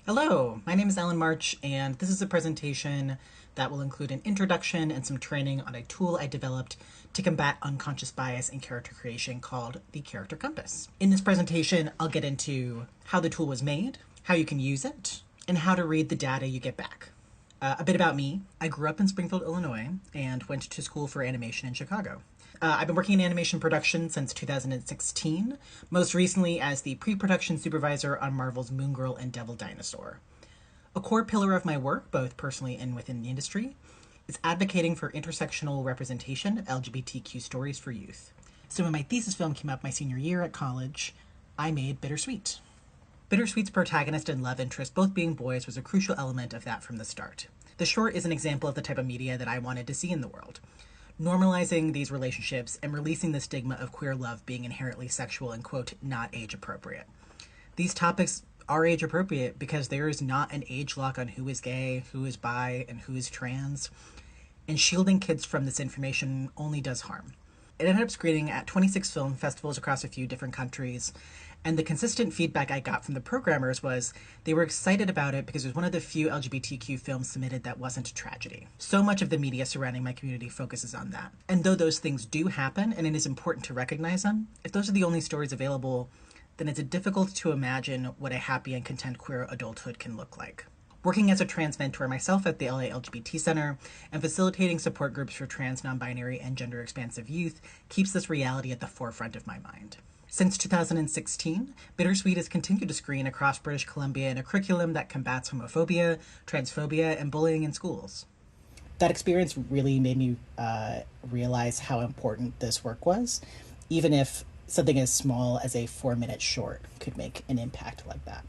Hello, my name is Alan March, and this is a presentation that will include an introduction and some training on a tool I developed to combat unconscious bias in character creation called the Character Compass. In this presentation, I'll get into how the tool was made, how you can use it, and how to read the data you get back. A bit about me. I grew up in Springfield, Illinois, and went to school for animation in Chicago. I've been working in animation production since 2016, most recently as the pre-production supervisor on Marvel's Moon Girl and Devil Dinosaur. A core pillar of my work, both personally and within the industry, is advocating for intersectional representation of LGBTQ stories for youth. So when my thesis film came up my senior year at college, I made Bittersweet. Bittersweet's protagonist and love interest both being boys was a crucial element of that from the start. The short is an example of the type of media that I wanted to see in the world, normalizing these relationships and releasing the stigma of queer love being inherently sexual and, quote, not age appropriate. These topics are age appropriate because there is not an age lock on who is gay, who is bi, and who is trans, and shielding kids from this information only does harm. It ended up screening at 26 film festivals across a few different countries, and the consistent feedback I got from the programmers was they were excited about it because it was one of the few LGBTQ films submitted that wasn't a tragedy. So much of the media surrounding my community focuses on that. And though those things do happen, and it is important to recognize them, if those are the only stories available, then it's difficult to imagine what a happy and content queer adulthood can look like. Working as a trans mentor myself at the LA LGBT Center and facilitating support groups for trans, non-binary, and gender-expansive youth keeps this reality at the forefront of my mind. Since 2016, Bittersweet has continued to screen across British Columbia in a curriculum that combats homophobia, transphobia, and bullying in schools. That experience really made me realize how important this work was, even if something as small as a 4-minute short could make an impact like that.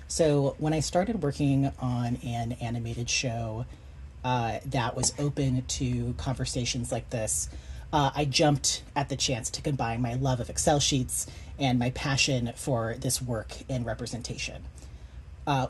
So when I started working on an animated show that was open to conversations like this, I jumped at the chance to combine my love of Excel sheets and my passion for this work and representation.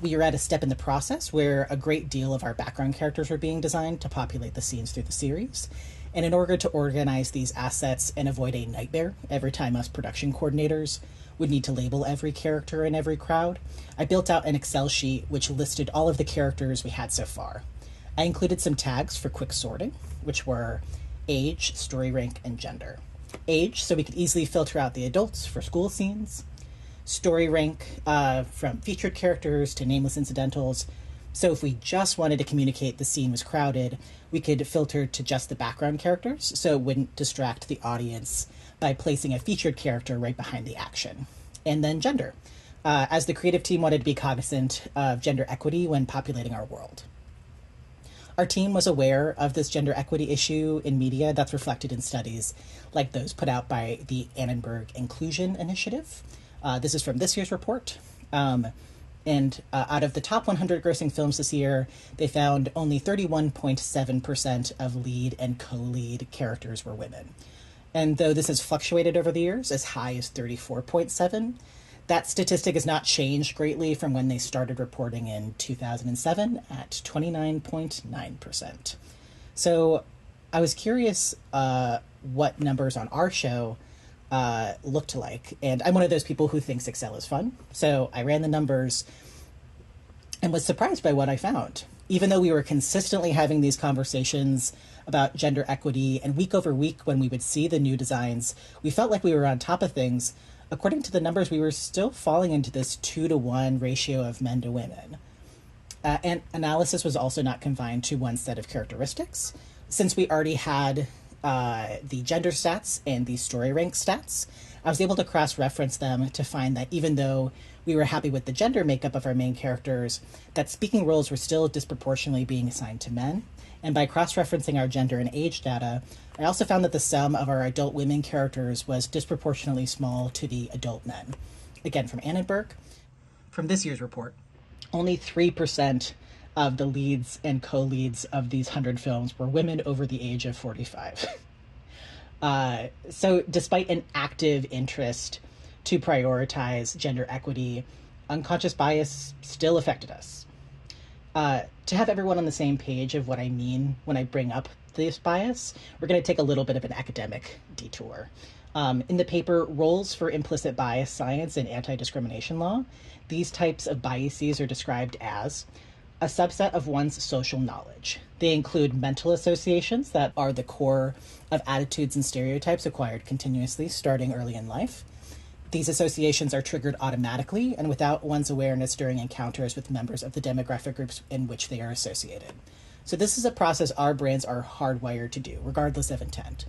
We were at a step in the process where a great deal of our background characters were being designed to populate the scenes through the series. And in order to organize these assets and avoid a nightmare every time us production coordinators would need to label every character in every crowd, I built out an Excel sheet which listed all of the characters we had so far. I included some tags for quick sorting, which were age, story rank, and gender. Age, so we could easily filter out the adults for school scenes. Story rank, from featured characters to nameless incidentals. So if we just wanted to communicate the scene was crowded, we could filter to just the background characters, so it wouldn't distract the audience by placing a featured character right behind the action. And then gender, as the creative team wanted to be cognizant of gender equity when populating our world. Our team was aware of this gender equity issue in media that's reflected in studies like those put out by the Annenberg Inclusion Initiative. This is from this year's report. And out of the top 100 grossing films this year, they found only 31.7% of lead and co-lead characters were women. And though this has fluctuated over the years, as high as 34.7%, that statistic has not changed greatly from when they started reporting in 2007 at 29.9%. So I was curious what numbers on our show looked like. And I'm one of those people who thinks Excel is fun. So I ran the numbers and was surprised by what I found. Even though we were consistently having these conversations about gender equity, and week over week when we would see the new designs, we felt like we were on top of things. According to the numbers, we were still falling into this 2-to-1 ratio of men to women. And analysis was also not confined to one set of characteristics. Since we already had the gender stats and the story rank stats, I was able to cross-reference them to find that even though we were happy with the gender makeup of our main characters, that speaking roles were still disproportionately being assigned to men. And by cross-referencing our gender and age data, I also found that the sum of our adult women characters was disproportionately small to the adult men. Again, from Annenberg. From this year's report, only 3% of the leads and co-leads of these 100 films were women over the age of 45. So despite an active interest to prioritize gender equity, unconscious bias still affected us. To have everyone on the same page of what I mean when I bring up this bias, we're going to take a little bit of an academic detour. In the paper Roles for Implicit Bias Science and Anti-Discrimination Law, These types of biases are described as a subset of one's social knowledge. They include mental associations that are the core of attitudes and stereotypes acquired continuously starting early in life. These associations are triggered automatically and without one's awareness during encounters with members of the demographic groups in which they are associated. So this is a process our brains are hardwired to do, regardless of intent.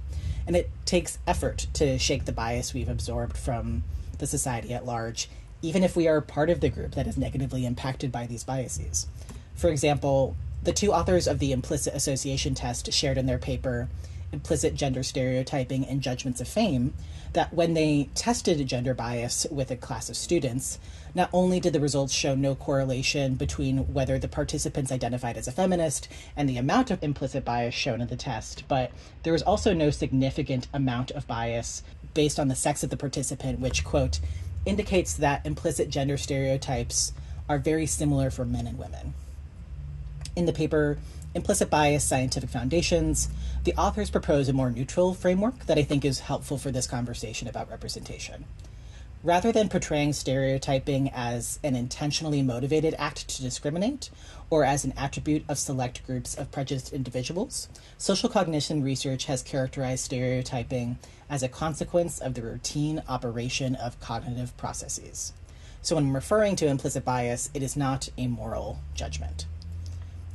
And it takes effort to shake the bias we've absorbed from the society at large, even if we are part of the group that is negatively impacted by these biases. For example, the two authors of the implicit association test shared in their paper, Implicit Gender Stereotyping and Judgments of Fame, that when they tested gender bias with a class of students, not only did the results show no correlation between whether the participants identified as a feminist and the amount of implicit bias shown in the test, but there was also no significant amount of bias based on the sex of the participant, which, quote, indicates that implicit gender stereotypes are very similar for men and women. In the paper, Implicit Bias, Scientific Foundations, the authors propose a more neutral framework that I think is helpful for this conversation about representation. Rather than portraying stereotyping as an intentionally motivated act to discriminate, or as an attribute of select groups of prejudiced individuals, social cognition research has characterized stereotyping as a consequence of the routine operation of cognitive processes. So when I'm referring to implicit bias, it is not a moral judgment.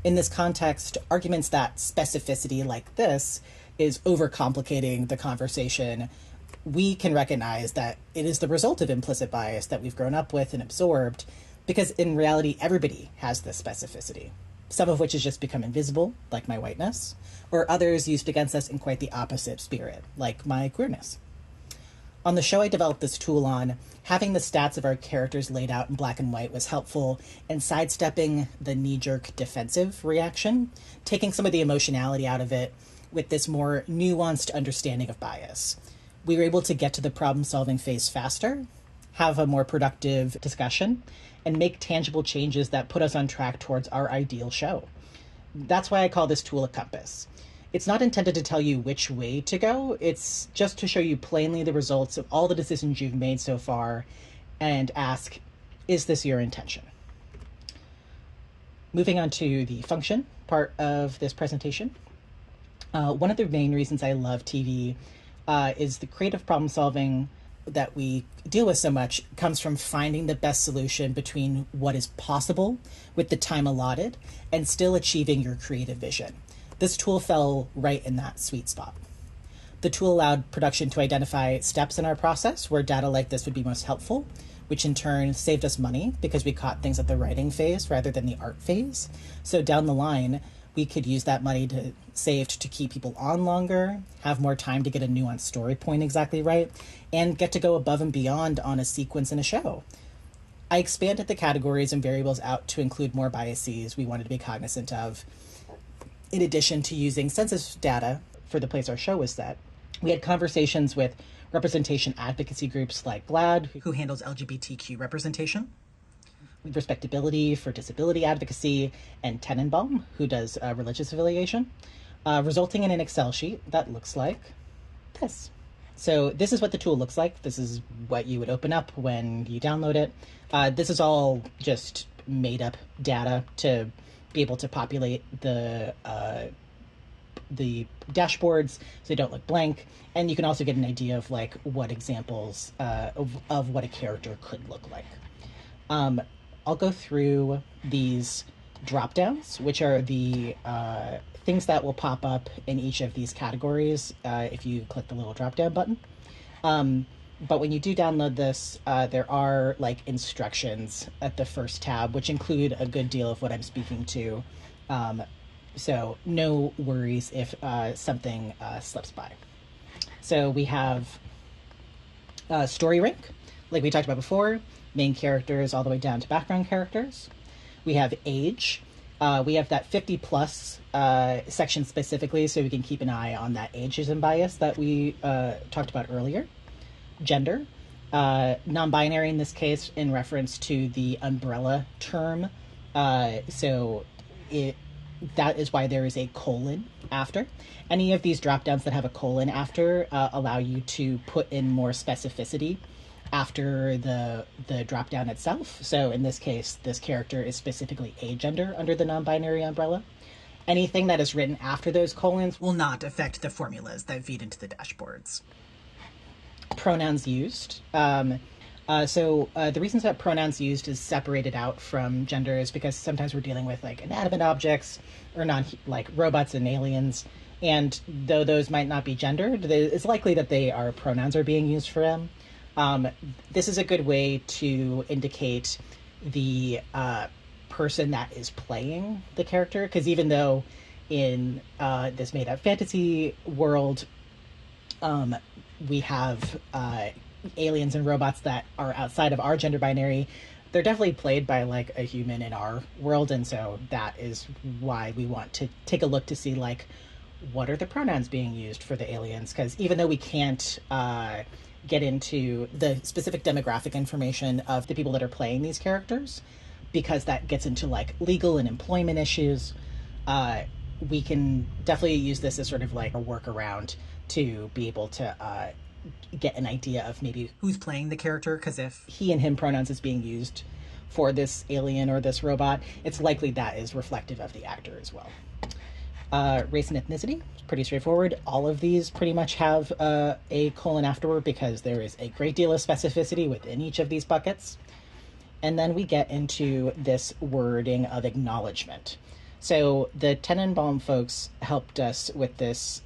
In this context, arguments that specificity like this is overcomplicating the conversation, we can recognize that it is the result of implicit bias that we've grown up with and absorbed, because in reality, everybody has this specificity, some of which has just become invisible, like my whiteness, or others used against us in quite the opposite spirit, like my queerness. On the show I developed this tool on, having the stats of our characters laid out in black and white was helpful in sidestepping the knee-jerk defensive reaction, taking some of the emotionality out of it with this more nuanced understanding of bias. We were able to get to the problem-solving phase faster, have a more productive discussion, and make tangible changes that put us on track towards our ideal show. That's why I call this tool a compass. It's not intended to tell you which way to go. It's just to show you plainly the results of all the decisions you've made so far and ask, is this your intention? Moving on to the function part of this presentation. One of the main reasons I love TV is the creative problem solving that we deal with so much comes from finding the best solution between what is possible with the time allotted and still achieving your creative vision. This tool fell right in that sweet spot. The tool allowed production to identify steps in our process where data like this would be most helpful, which in turn saved us money because we caught things at the writing phase rather than the art phase. So down the line, we could use that money to saved to keep people on longer, have more time to get a nuanced story point exactly right, and get to go above and beyond on a sequence in a show. I expanded the categories and variables out to include more biases we wanted to be cognizant of. In addition to using census data for the place our show was set, we had conversations with representation advocacy groups like GLAAD, who handles LGBTQ representation, Respectability for Disability Advocacy, and Tenenbaum, who does religious affiliation, resulting in an Excel sheet that looks like this. So this is what the tool looks like. This is what you would open up when you download it. This is all just made up data to be able to populate the dashboards so they don't look blank. And you can also get an idea of like what examples of what a character could look like. I'll go through these drop downs, which are the things that will pop up in each of these categories if you click the little drop down button. But when you do download this, there are like instructions at the first tab, which include a good deal of what I'm speaking to. So no worries if something slips by. So we have story rank, like we talked about before, main characters all the way down to background characters. We have age. We have that 50 plus section specifically, so we can keep an eye on that ageism bias that we talked about earlier. Gender, non-binary in this case in reference to the umbrella term. So that is why there is a colon after. Any of these drop downs that have a colon after allow you to put in more specificity after the drop down itself. So in this case, this character is specifically agender under the non-binary umbrella. Anything that is written after those colons will not affect the formulas that feed into the dashboards. Pronouns used. The reasons that pronouns used is separated out from gender is because sometimes we're dealing with like inanimate objects or like robots and aliens. And though those might not be gendered, it's likely that pronouns are being used for them. This is a good way to indicate the person that is playing the character, because even though in this made-up fantasy world, we have aliens and robots that are outside of our gender binary, they're definitely played by like a human in our world, and so that is why we want to take a look to see like what are the pronouns being used for the aliens, because even though we can't get into the specific demographic information of the people that are playing these characters, because that gets into like legal and employment issues, we can definitely use this as sort of like a workaround to be able to get an idea of maybe who's playing the character, because if he and him pronouns is being used for this alien or this robot, it's likely that is reflective of the actor as well. Race and ethnicity, pretty straightforward. All of these pretty much have a colon afterward because there is a great deal of specificity within each of these buckets. And then we get into this wording of acknowledgement. So the Tenenbaum folks helped us with this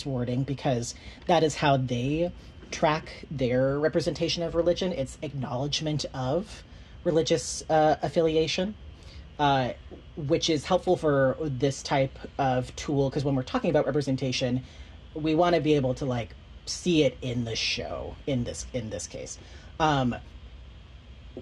wording because that is how they track their representation of religion. It's acknowledgement of religious affiliation. Which is helpful for this type of tool, because when we're talking about representation, we want to be able to like see it in the show in this case.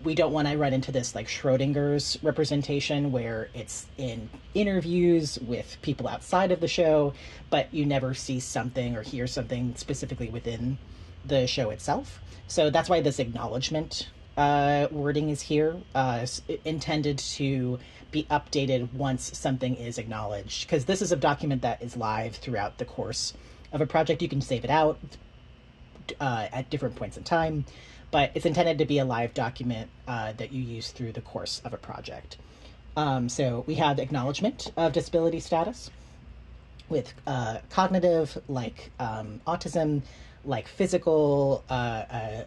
We don't want to run into this like Schrodinger's representation where it's in interviews with people outside of the show, but you never see something or hear something specifically within the show itself. So that's why this acknowledgement wording is here, intended to be updated once something is acknowledged, because this is a document that is live throughout the course of a project. You can save it out at different points in time, but it's intended to be a live document that you use through the course of a project. So we have acknowledgement of disability status with cognitive, like autism, like physical,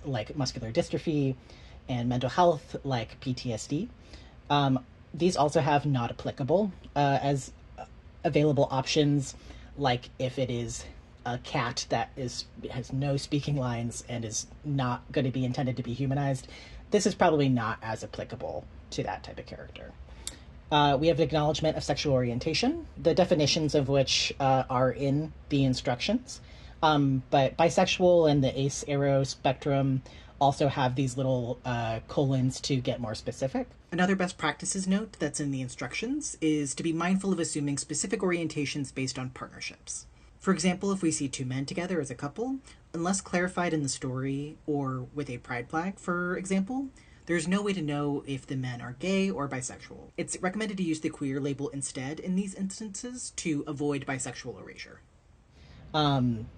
like muscular dystrophy, and mental health, like PTSD. These also have not applicable as available options, like if it is a cat that has no speaking lines and is not going to be intended to be humanized, this is probably not as applicable to that type of character. We have acknowledgement of sexual orientation, the definitions of which are in the instructions. But bisexual and the ace arrow spectrum also have these little colons to get more specific. Another best practices note that's in the instructions is to be mindful of assuming specific orientations based on partnerships. For example, if we see two men together as a couple, unless clarified in the story or with a pride flag, for example, there's no way to know if the men are gay or bisexual. It's recommended to use the queer label instead in these instances to avoid bisexual erasure.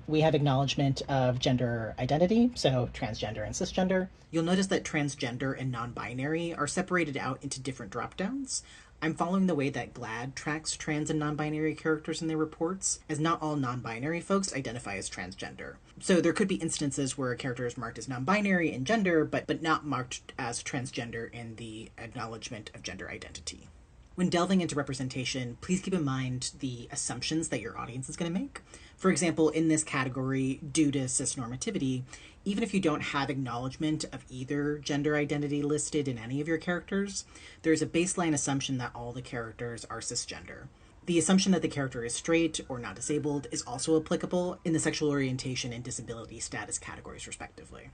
We have acknowledgement of gender identity, so transgender and cisgender. You'll notice that transgender and non-binary are separated out into different drop-downs. I'm following the way that GLAAD tracks trans and non-binary characters in their reports, as not all non-binary folks identify as transgender. So there could be instances where a character is marked as non-binary in gender, but not marked as transgender in the acknowledgement of gender identity. When delving into representation, please keep in mind the assumptions that your audience is going to make. For example, in this category, due to cisnormativity, even if you don't have acknowledgement of either gender identity listed in any of your characters, there's a baseline assumption that all the characters are cisgender. The assumption that the character is straight or not disabled is also applicable in the sexual orientation and disability status categories, respectively.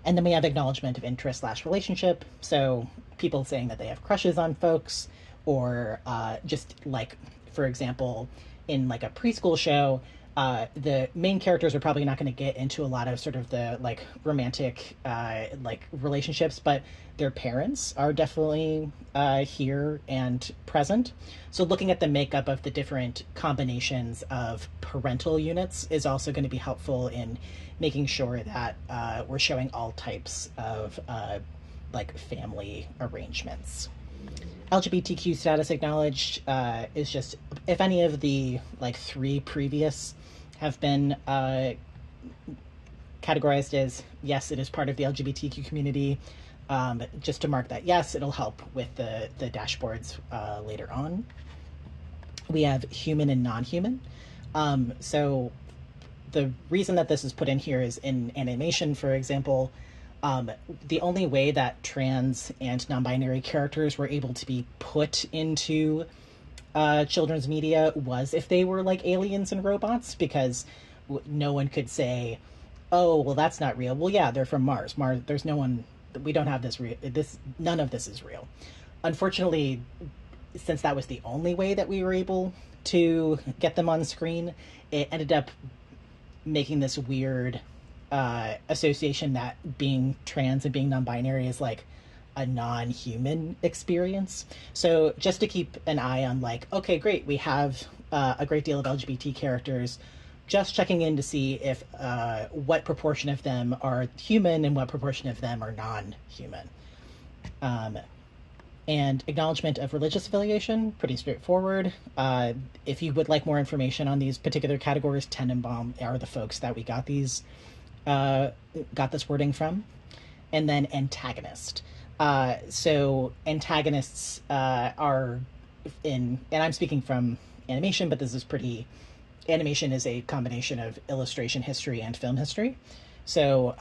And then we have acknowledgement of interest/relationship. So people saying that they have crushes on folks, or just like, for example, in like a preschool show, The main characters are probably not going to get into a lot of sort of the like romantic like relationships, but their parents are definitely here and present. So looking at the makeup of the different combinations of parental units is also going to be helpful in making sure that we're showing all types of like family arrangements. LGBTQ status acknowledged is just if any of the like 3 previous have been categorized as yes, it is part of the LGBTQ community. Just to mark that yes, it'll help with the dashboards later on. We have human and non-human. So the reason that this is put in here is in animation, for example, the only way that trans and non-binary characters were able to be put into children's media was if they were like aliens and robots, because no one could say, oh, well, that's not real. Well, yeah, they're from Mars. There's no one, we don't have none of this is real. Unfortunately, since that was the only way that we were able to get them on screen, it ended up making this weird association that being trans and being non-binary is like a non-human experience. So just to keep an eye on like, okay, great, we have a great deal of LGBT characters, just checking in to see if what proportion of them are human and what proportion of them are non-human. And acknowledgement of religious affiliation, pretty straightforward. If you would like more information on these particular categories, Tenenbaum are the folks that we got this wording from. And then antagonist. So antagonists are and I'm speaking from animation, but this is animation is a combination of illustration history and film history. So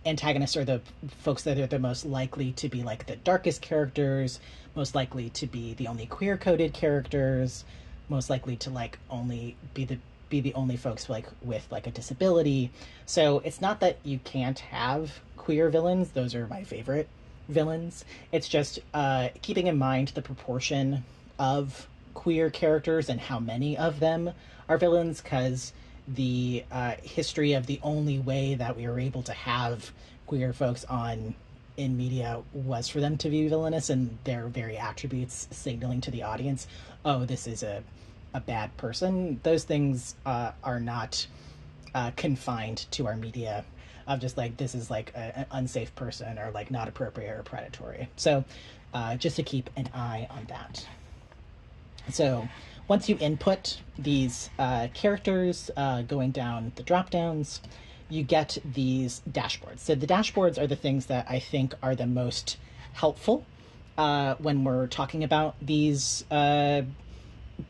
antagonists are the folks that are the most likely to be like the darkest characters, most likely to be the only queer coded characters, most likely to like only be the only folks like with like a disability. So it's not that you can't have queer villains. Those are my favorite villains. It's just keeping in mind the proportion of queer characters and how many of them are villains, because the history of the only way that we were able to have queer folks in media was for them to be villainous, and their very attributes signaling to the audience, oh, this is a bad person. Those things are not confined to our media of just like, this is like an unsafe person or like not appropriate or predatory. So just to keep an eye on that. So once you input these characters going down the drop downs, you get these dashboards. So the dashboards are the things that I think are the most helpful when we're talking about these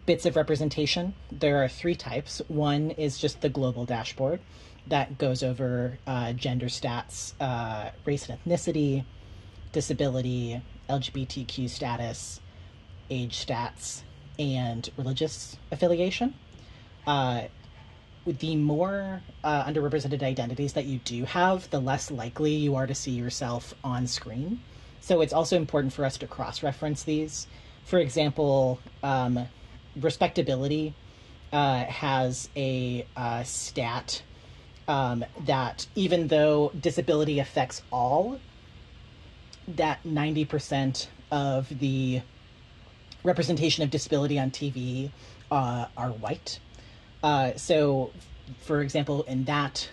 bits of representation. There are 3 types. One is just the global dashboard that goes over gender stats, race and ethnicity, disability, LGBTQ status, age stats, and religious affiliation. The more underrepresented identities that you do have, the less likely you are to see yourself on screen. So it's also important for us to cross-reference these. For example, respectability has a stat that even though disability affects all, that 90% of the representation of disability on TV are white. So, for example,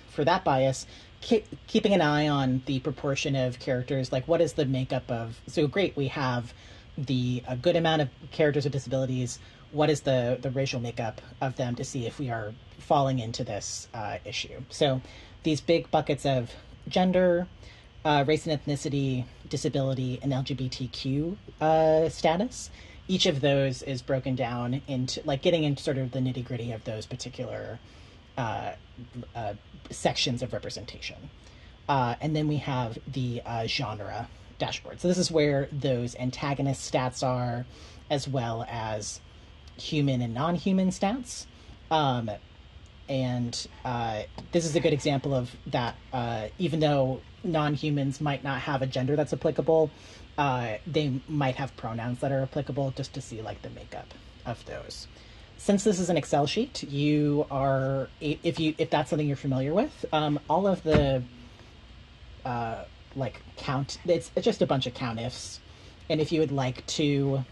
for that bias, keeping an eye on the proportion of characters, like what is the makeup of, so great, we have a good amount of characters with disabilities, what is the racial makeup of them to see if we are falling into this issue. So these big buckets of gender, race and ethnicity, disability, and LGBTQ status, each of those is broken down into like getting into sort of the nitty gritty of those particular sections of representation. And then we have the genre dashboard. So this is where those antagonist stats are, as well as human and non-human stats. And this is a good example of that. Even though non-humans might not have a gender that's applicable, they might have pronouns that are applicable, just to see like the makeup of those. Since this is an Excel sheet, you are, if that's something you're familiar with, all of the like count, it's just a bunch of count ifs. And if you would like to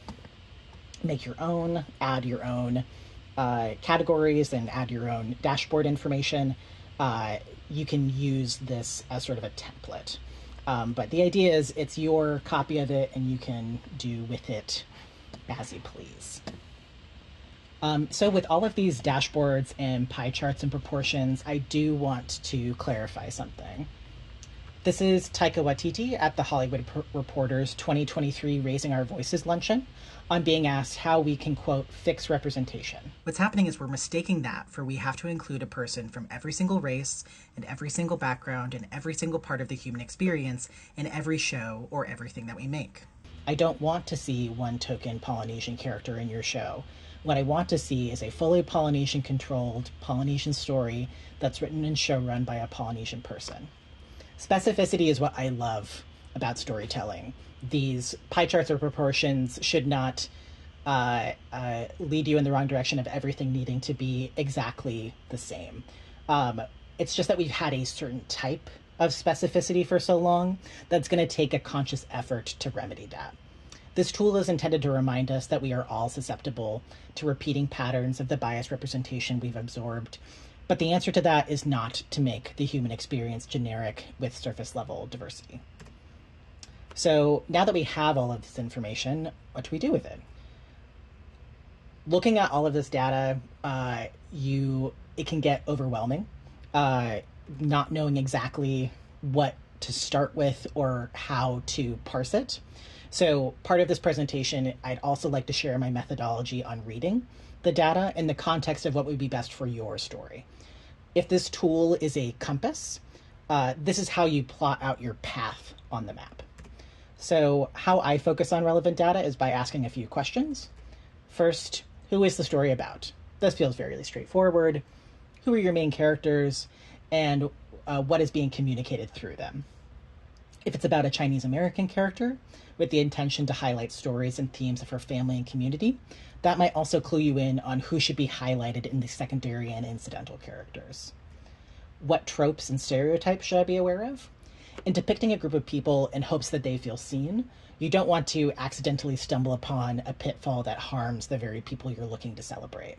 make your own, add your own categories and add your own dashboard information, you can use this as sort of a template. But the idea is it's your copy of it and you can do with it as you please. So with all of these dashboards and pie charts and proportions, I do want to clarify something. This is Taika Waititi at the Hollywood Reporter's 2023 Raising Our Voices luncheon on being asked how we can, quote, fix representation. What's happening is we're mistaking that for we have to include a person from every single race and every single background and every single part of the human experience in every show or everything that we make. I don't want to see one token Polynesian character in your show. What I want to see is a fully Polynesian-controlled Polynesian story that's written and show-run by a Polynesian person. Specificity is what I love about storytelling. These pie charts or proportions should not lead you in the wrong direction of everything needing to be exactly the same. It's just that we've had a certain type of specificity for so long that's going to take a conscious effort to remedy that. This tool is intended to remind us that we are all susceptible to repeating patterns of the biased representation we've absorbed, but the answer to that is not to make the human experience generic with surface level diversity. So now that we have all of this information, what do we do with it? Looking at all of this data, it can get overwhelming, not knowing exactly what to start with or how to parse it. So part of this presentation, I'd also like to share my methodology on reading the data in the context of what would be best for your story. If this tool is a compass, this is how you plot out your path on the map. So how I focus on relevant data is by asking a few questions. First, who is the story about? This feels very straightforward. Who are your main characters, and what is being communicated through them? If it's about a Chinese American character with the intention to highlight stories and themes of her family and community, that might also clue you in on who should be highlighted in the secondary and incidental characters. What tropes and stereotypes should I be aware of? In depicting a group of people in hopes that they feel seen, you don't want to accidentally stumble upon a pitfall that harms the very people you're looking to celebrate.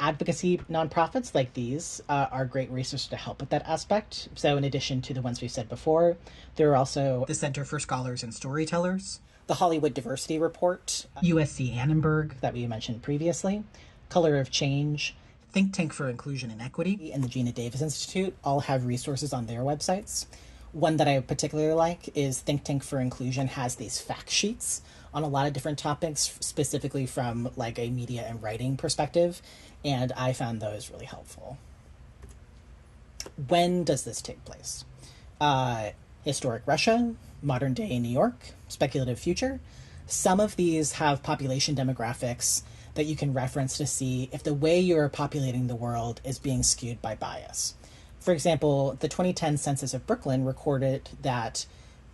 Advocacy nonprofits like these are great resources to help with that aspect. So in addition to the ones we've said before, there are also the Center for Scholars and Storytellers, the Hollywood Diversity Report, USC Annenberg that we mentioned previously, Color of Change, Think Tank for Inclusion and Equity, and the Gina Davis Institute all have resources on their websites. One that I particularly like is Think Tank for Inclusion has these fact sheets on a lot of different topics, specifically from like a media and writing perspective, and I found those really helpful. When does this take place? Historic Russia, modern day New York, speculative future. Some of these have population demographics that you can reference to see if the way you're populating the world is being skewed by bias. For example, the 2010 census of Brooklyn recorded that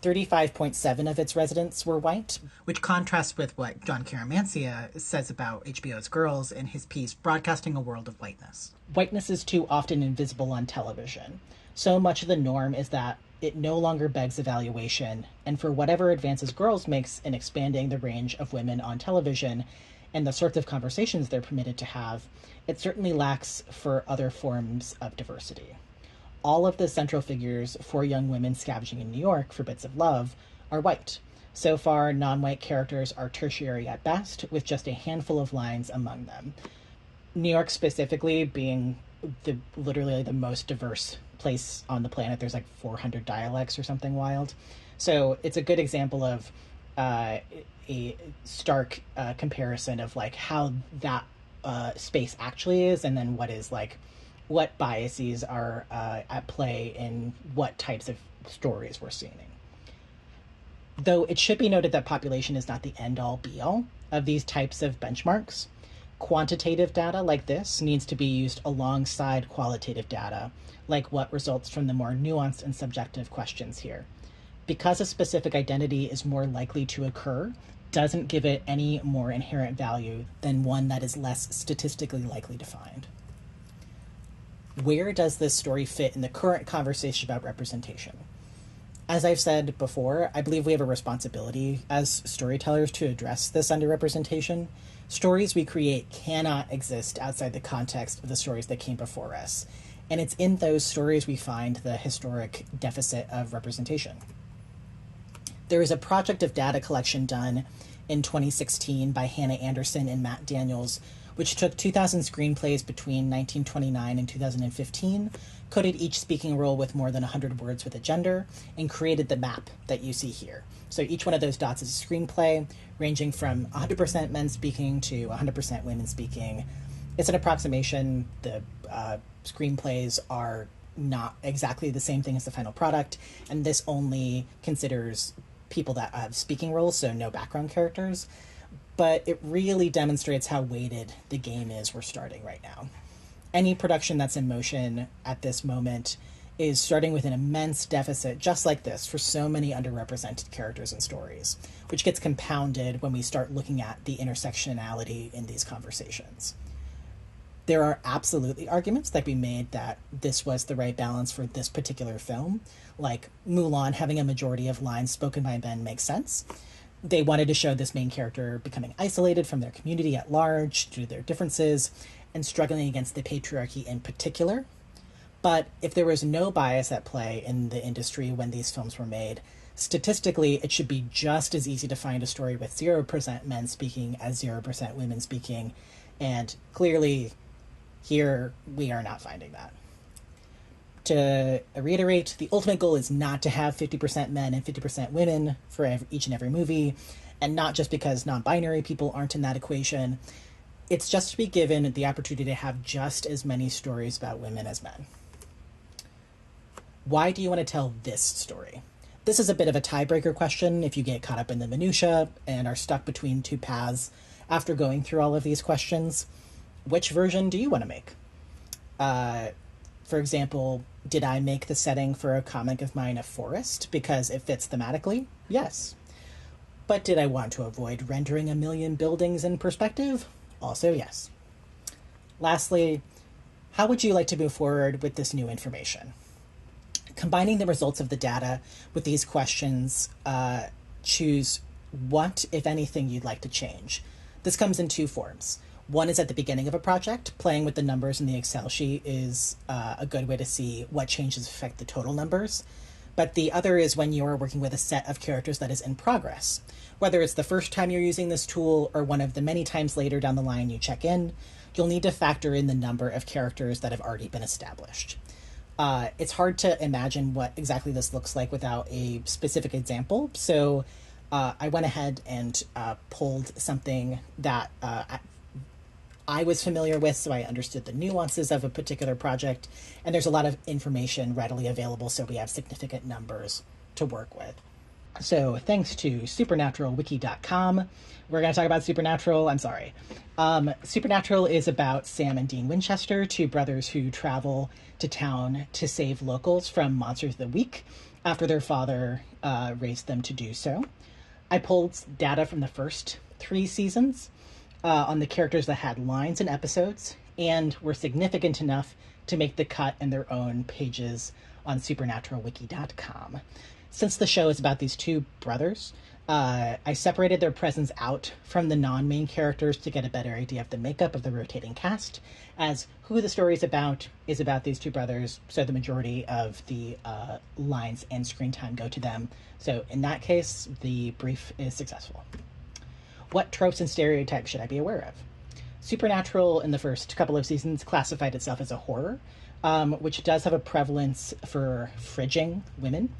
35.7% of its residents were white, which contrasts with what John Caramancia says about HBO's Girls in his piece, Broadcasting a World of Whiteness. Whiteness is too often invisible on television. So much of the norm is that it no longer begs evaluation, and for whatever advances Girls makes in expanding the range of women on television and the sorts of conversations they're permitted to have, it certainly lacks for other forms of diversity. All of the central figures for young women scavenging in New York for bits of love are white. So far, non-white characters are tertiary at best, with just a handful of lines among them. New York specifically being literally the most diverse place on the planet. There's like 400 dialects or something wild. So it's a good example of a stark comparison of like how that space actually is, and then what biases are at play in what types of stories we're seeing. Though it should be noted that population is not the end-all be-all of these types of benchmarks. Quantitative data like this needs to be used alongside qualitative data, like what results from the more nuanced and subjective questions here. Because a specific identity is more likely to occur doesn't give it any more inherent value than one that is less statistically likely to find. Where does this story fit in the current conversation about representation? As I've said before, I believe we have a responsibility as storytellers to address this underrepresentation. Stories we create cannot exist outside the context of the stories that came before us, and it's in those stories we find the historic deficit of representation. There is a project of data collection done in 2016 by Hannah Anderson and Matt Daniels, which took 2,000 screenplays between 1929 and 2015, coded each speaking role with more than 100 words with a gender, and created the map that you see here. So each one of those dots is a screenplay, ranging from 100% men speaking to 100% women speaking. It's an approximation. The screenplays are not exactly the same thing as the final product, and this only considers people that have speaking roles, so no background characters. But it really demonstrates how weighted the game is we're starting right now. Any production that's in motion at this moment is starting with an immense deficit, just like this, for so many underrepresented characters and stories, which gets compounded when we start looking at the intersectionality in these conversations. There are absolutely arguments that can be made that this was the right balance for this particular film, like Mulan having a majority of lines spoken by men makes sense. They wanted to show this main character becoming isolated from their community at large due to their differences and struggling against the patriarchy in particular. But if there was no bias at play in the industry when these films were made, statistically, it should be just as easy to find a story with 0% men speaking as 0% women speaking. And clearly, here, we are not finding that. To reiterate, the ultimate goal is not to have 50% men and 50% women for each and every movie, and not just because non-binary people aren't in that equation. It's just to be given the opportunity to have just as many stories about women as men. Why do you want to tell this story? This is a bit of a tiebreaker question if you get caught up in the minutia and are stuck between two paths after going through all of these questions. Which version do you want to make? For example, did I make the setting for a comic of mine a forest because it fits thematically? Yes. But did I want to avoid rendering 1 million buildings in perspective? Also yes. Lastly, how would you like to move forward with this new information? Combining the results of the data with these questions, choose what, if anything, you'd like to change. This comes in two forms. One is at the beginning of a project. Playing with the numbers in the Excel sheet is a good way to see what changes affect the total numbers. But the other is when you're working with a set of characters that is in progress. Whether it's the first time you're using this tool or one of the many times later down the line you check in, you'll need to factor in the number of characters that have already been established. It's hard to imagine what exactly this looks like without a specific example. So I went ahead and pulled something that I was familiar with, so I understood the nuances of a particular project, and there's a lot of information readily available, so we have significant numbers to work with. So thanks to supernaturalwiki.com, we're going to talk about Supernatural. I'm sorry. Supernatural is about Sam and Dean Winchester, two brothers who travel to town to save locals from monsters of the week after their father raised them to do so. I pulled data from the first 3 seasons on the characters that had lines in episodes and were significant enough to make the cut in their own pages on supernaturalwiki.com. Since the show is about these two brothers, I separated their presence out from the non-main characters to get a better idea of the makeup of the rotating cast, as who the story is about these two brothers, so the majority of the lines and screen time go to them. So in that case, the brief is successful. What tropes and stereotypes should I be aware of? Supernatural, in the first couple of seasons, classified itself as a horror, which does have a prevalence for fridging women.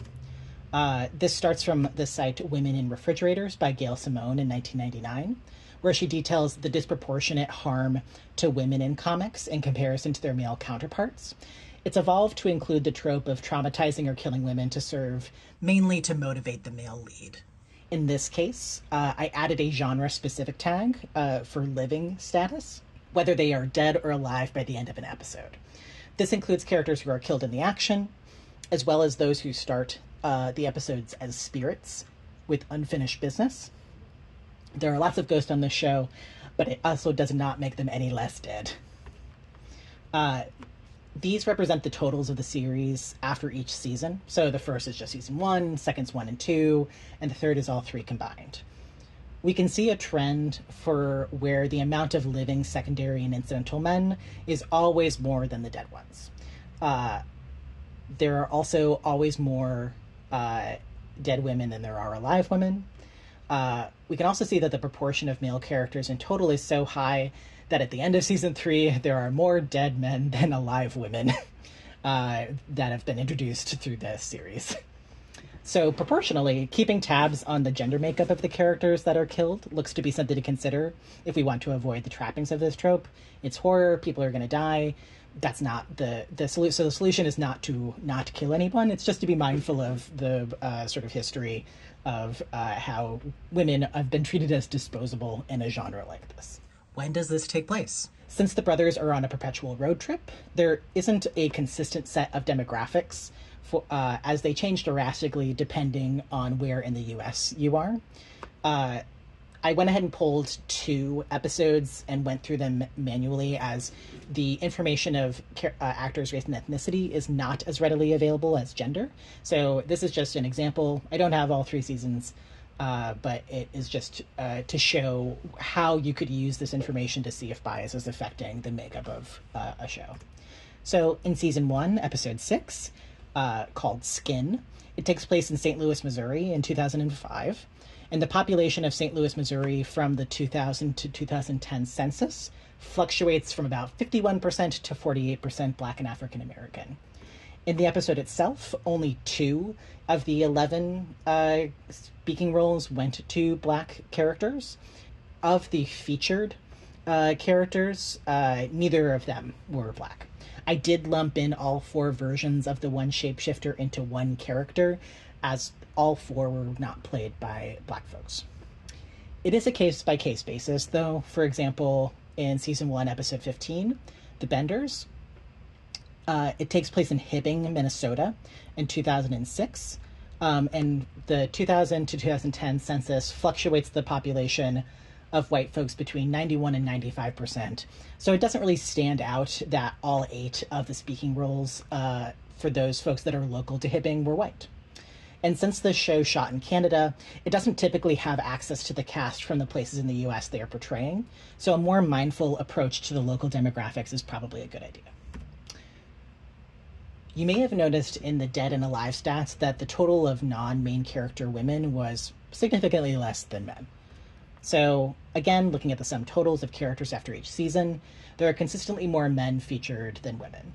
This starts from the site Women in Refrigerators by Gail Simone in 1999, where she details the disproportionate harm to women in comics in comparison to their male counterparts. It's evolved to include the trope of traumatizing or killing women to serve mainly to motivate the male lead. In this case, I added a genre-specific tag for living status, whether they are dead or alive by the end of an episode. This includes characters who are killed in the action, as well as those who start the episodes as spirits with unfinished business. There are lots of ghosts on this show, but it also does not make them any less dead. These represent the totals of the series after each season. So the first is just season 1, second's 1 and 2, and the third is all 3 combined. We can see a trend for where the amount of living secondary and incidental men is always more than the dead ones. There are also always more dead women than there are alive women. We can also see that the proportion of male characters in total is so high that at the end of season 3, there are more dead men than alive women that have been introduced through this series. So proportionally, keeping tabs on the gender makeup of the characters that are killed looks to be something to consider if we want to avoid the trappings of this trope. It's horror, people are going to die. That's not the solution. So the solution is not to not kill anyone. It's just to be mindful of the sort of history of how women have been treated as disposable in a genre like this. When does this take place? Since the brothers are on a perpetual road trip, there isn't a consistent set of demographics for, as they change drastically depending on where in the US you are. I went ahead and pulled 2 episodes and went through them manually, as the information of actors' race and ethnicity is not as readily available as gender. So this is just an example. I don't have all 3 seasons, but it is just to show how you could use this information to see if bias is affecting the makeup of a show. So in season 1, episode 6, called Skin, it takes place in St. Louis, Missouri in 2005. And the population of St. Louis, Missouri from the 2000 to 2010 census fluctuates from about 51% to 48% Black and African American. In the episode itself, only 2 of the 11 speaking roles went to Black characters. Of the featured characters, neither of them were Black. I did lump in all 4 versions of the one shapeshifter into one character, as all 4 were not played by Black folks. It is a case-by-case basis, though. For example, in season 1, episode 15, The Benders, it takes place in Hibbing, Minnesota in 2006, and the 2000 to 2010 census fluctuates the population of white folks between 91 and 95%. So it doesn't really stand out that all 8 of the speaking roles for those folks that are local to Hibbing were white. And since this show shot in Canada, it doesn't typically have access to the cast from the places in the US they are portraying, so a more mindful approach to the local demographics is probably a good idea. You may have noticed in the dead and alive stats that the total of non-main character women was significantly less than men. So again, looking at the sum totals of characters after each season, there are consistently more men featured than women.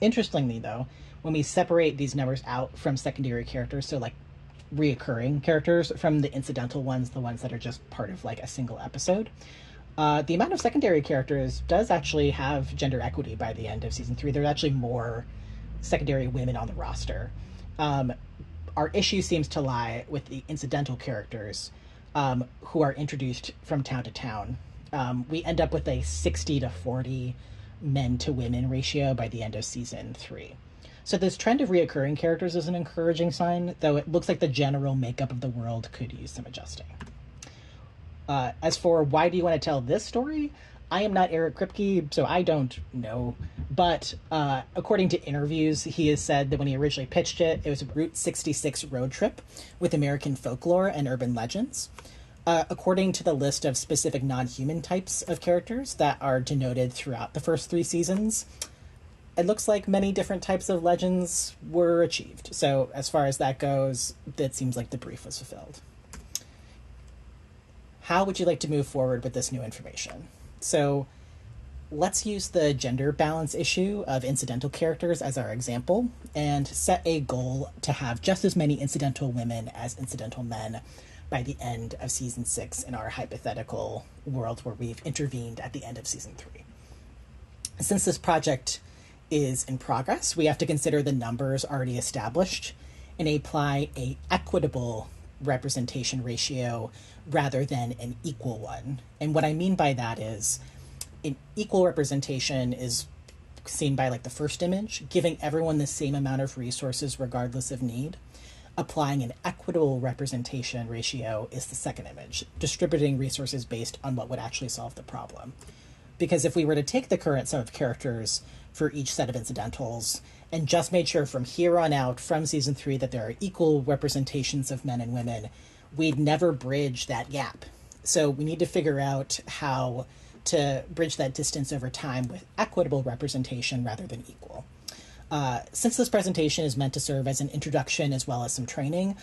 Interestingly though, when we separate these numbers out from secondary characters, so like reoccurring characters, from the incidental ones, the ones that are just part of like a single episode, the amount of secondary characters does actually have gender equity by the end of season 3. There's actually more secondary women on the roster. Our issue seems to lie with the incidental characters who are introduced from town to town. We end up with a 60 to 40 men to women ratio by the end of season 3. So this trend of reoccurring characters is an encouraging sign, though it looks like the general makeup of the world could use some adjusting. As for why do you want to tell this story, I am not Eric Kripke, so I don't know. But according to interviews, he has said that when he originally pitched it, it was a Route 66 road trip with American folklore and urban legends. According to the list of specific non-human types of characters that are denoted throughout the first 3 seasons, it looks like many different types of legends were achieved. So as far as that goes, it seems like the brief was fulfilled. How would you like to move forward with this new information? So let's use the gender balance issue of incidental characters as our example and set a goal to have just as many incidental women as incidental men by the end of season 6 in our hypothetical world where we've intervened at the end of season 3. Since this project is in progress, we have to consider the numbers already established and apply a equitable representation ratio rather than an equal one. And what I mean by that is an equal representation is seen by like the first image, giving everyone the same amount of resources regardless of need. Applying an equitable representation ratio is the second image, distributing resources based on what would actually solve the problem. Because if we were to take the current sum of characters for each set of incidentals and just made sure from here on out, from season 3, that there are equal representations of men and women, we'd never bridge that gap. So we need to figure out how to bridge that distance over time with equitable representation rather than equal. Since this presentation is meant to serve as an introduction as well as some training,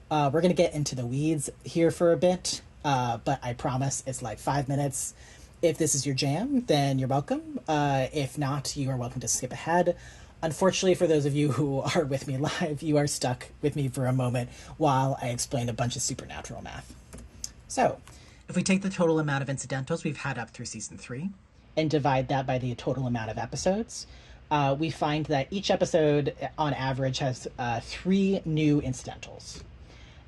we're going to get into the weeds here for a bit, but I promise it's like 5 minutes. If this is your jam, then you're welcome. If not, you are welcome to skip ahead. Unfortunately, for those of you who are with me live, you are stuck with me for a moment while I explain a bunch of supernatural math. So, if we take the total amount of incidentals we've had up through season 3 and divide that by the total amount of episodes, we find that each episode on average has 3 new incidentals.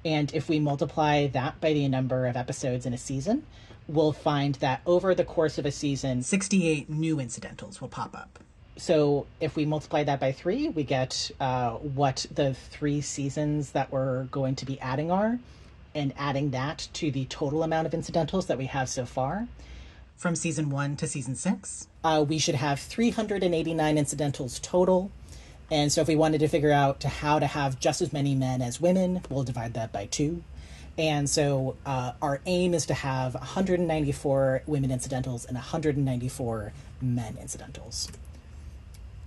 And if we multiply that by the number of episodes in a season, we'll find that over the course of a season, 68 new incidentals will pop up. So if we multiply that by 3, we get what the 3 seasons that we're going to be adding are, and adding that to the total amount of incidentals that we have so far. From season 1 to season 6, we should have 389 incidentals total. And so if we wanted to figure out how to have just as many men as women, we'll divide that by 2. And so our aim is to have 194 women incidentals and 194 men incidentals.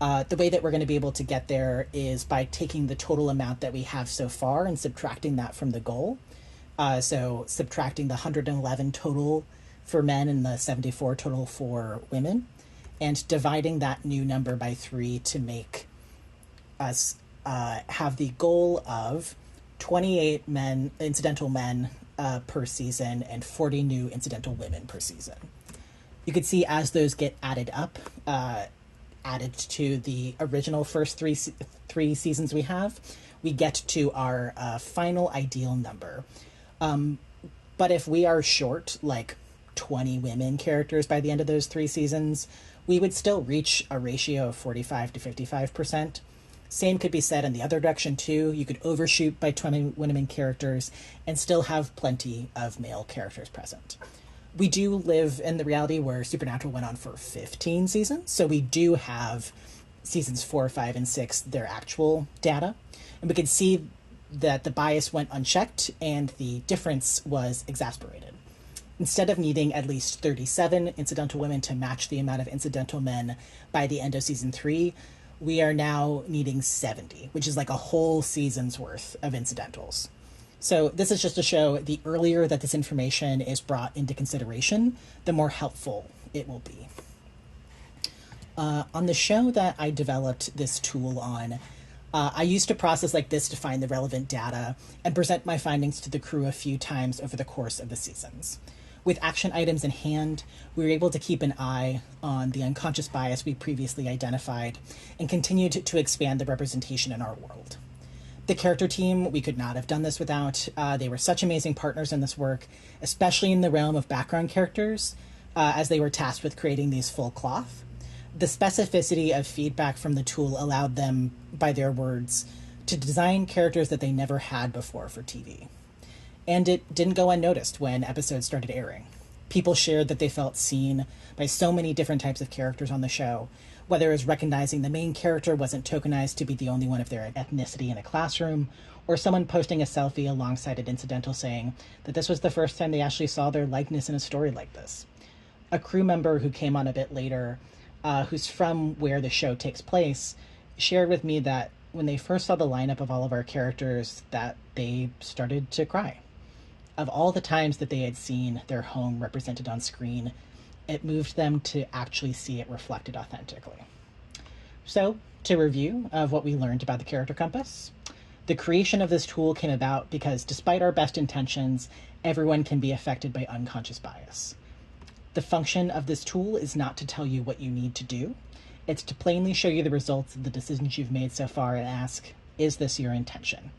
The way that we're going to be able to get there is by taking the total amount that we have so far and subtracting that from the goal. So subtracting the 111 total for men and the 74 total for women, and dividing that new number by 3 to make us have the goal of 28 incidental men per season and 40 new incidental women per season. You can see as those get added up, added to the original first three seasons we have, we get to our final ideal number. But if we are short, like 20 women characters by the end of those 3 seasons, we would still reach a ratio of 45 to 55%. Same could be said in the other direction too. You could overshoot by 20 women characters and still have plenty of male characters present. We do live in the reality where Supernatural went on for 15 seasons, so we do have seasons 4, 5, and 6, their actual data. And we can see that the bias went unchecked and the difference was exasperated. Instead of needing at least 37 incidental women to match the amount of incidental men by the end of season 3, we are now needing 70, which is like a whole season's worth of incidentals. So this is just to show the earlier that this information is brought into consideration, the more helpful it will be. On the show that I developed this tool on, I used a process like this to find the relevant data and present my findings to the crew a few times over the course of the seasons. With action items in hand, we were able to keep an eye on the unconscious bias we previously identified and continued to expand the representation in our world. The character team, we could not have done this without. They were such amazing partners in this work, especially in the realm of background characters, as they were tasked with creating these full cloth. The specificity of feedback from the tool allowed them, by their words, to design characters that they never had before for TV. And it didn't go unnoticed when episodes started airing. People shared that they felt seen by so many different types of characters on the show, whether it was recognizing the main character wasn't tokenized to be the only one of their ethnicity in a classroom, or someone posting a selfie alongside an incidental saying that this was the first time they actually saw their likeness in a story like this. A crew member who came on a bit later, who's from where the show takes place, shared with me that when they first saw the lineup of all of our characters, that they started to cry. Of all the times that they had seen their home represented on screen, it moved them to actually see it reflected authentically. So, to review of what we learned about the Character Compass, the creation of this tool came about because despite our best intentions, everyone can be affected by unconscious bias. The function of this tool is not to tell you what you need to do. It's to plainly show you the results of the decisions you've made so far and ask, is this your intention?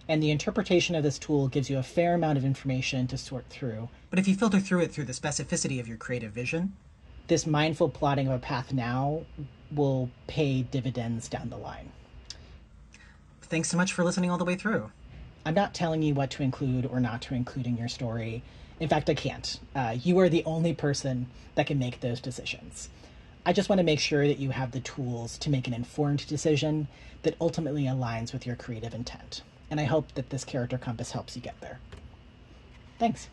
And the interpretation of this tool gives you a fair amount of information to sort through. But if you filter through it through the specificity of your creative vision, this mindful plotting of a path now will pay dividends down the line. Thanks so much for listening all the way through. I'm not telling you what to include or not to include in your story. In fact, I can't. You are the only person that can make those decisions. I just want to make sure that you have the tools to make an informed decision that ultimately aligns with your creative intent. And I hope that this character compass helps you get there. Thanks.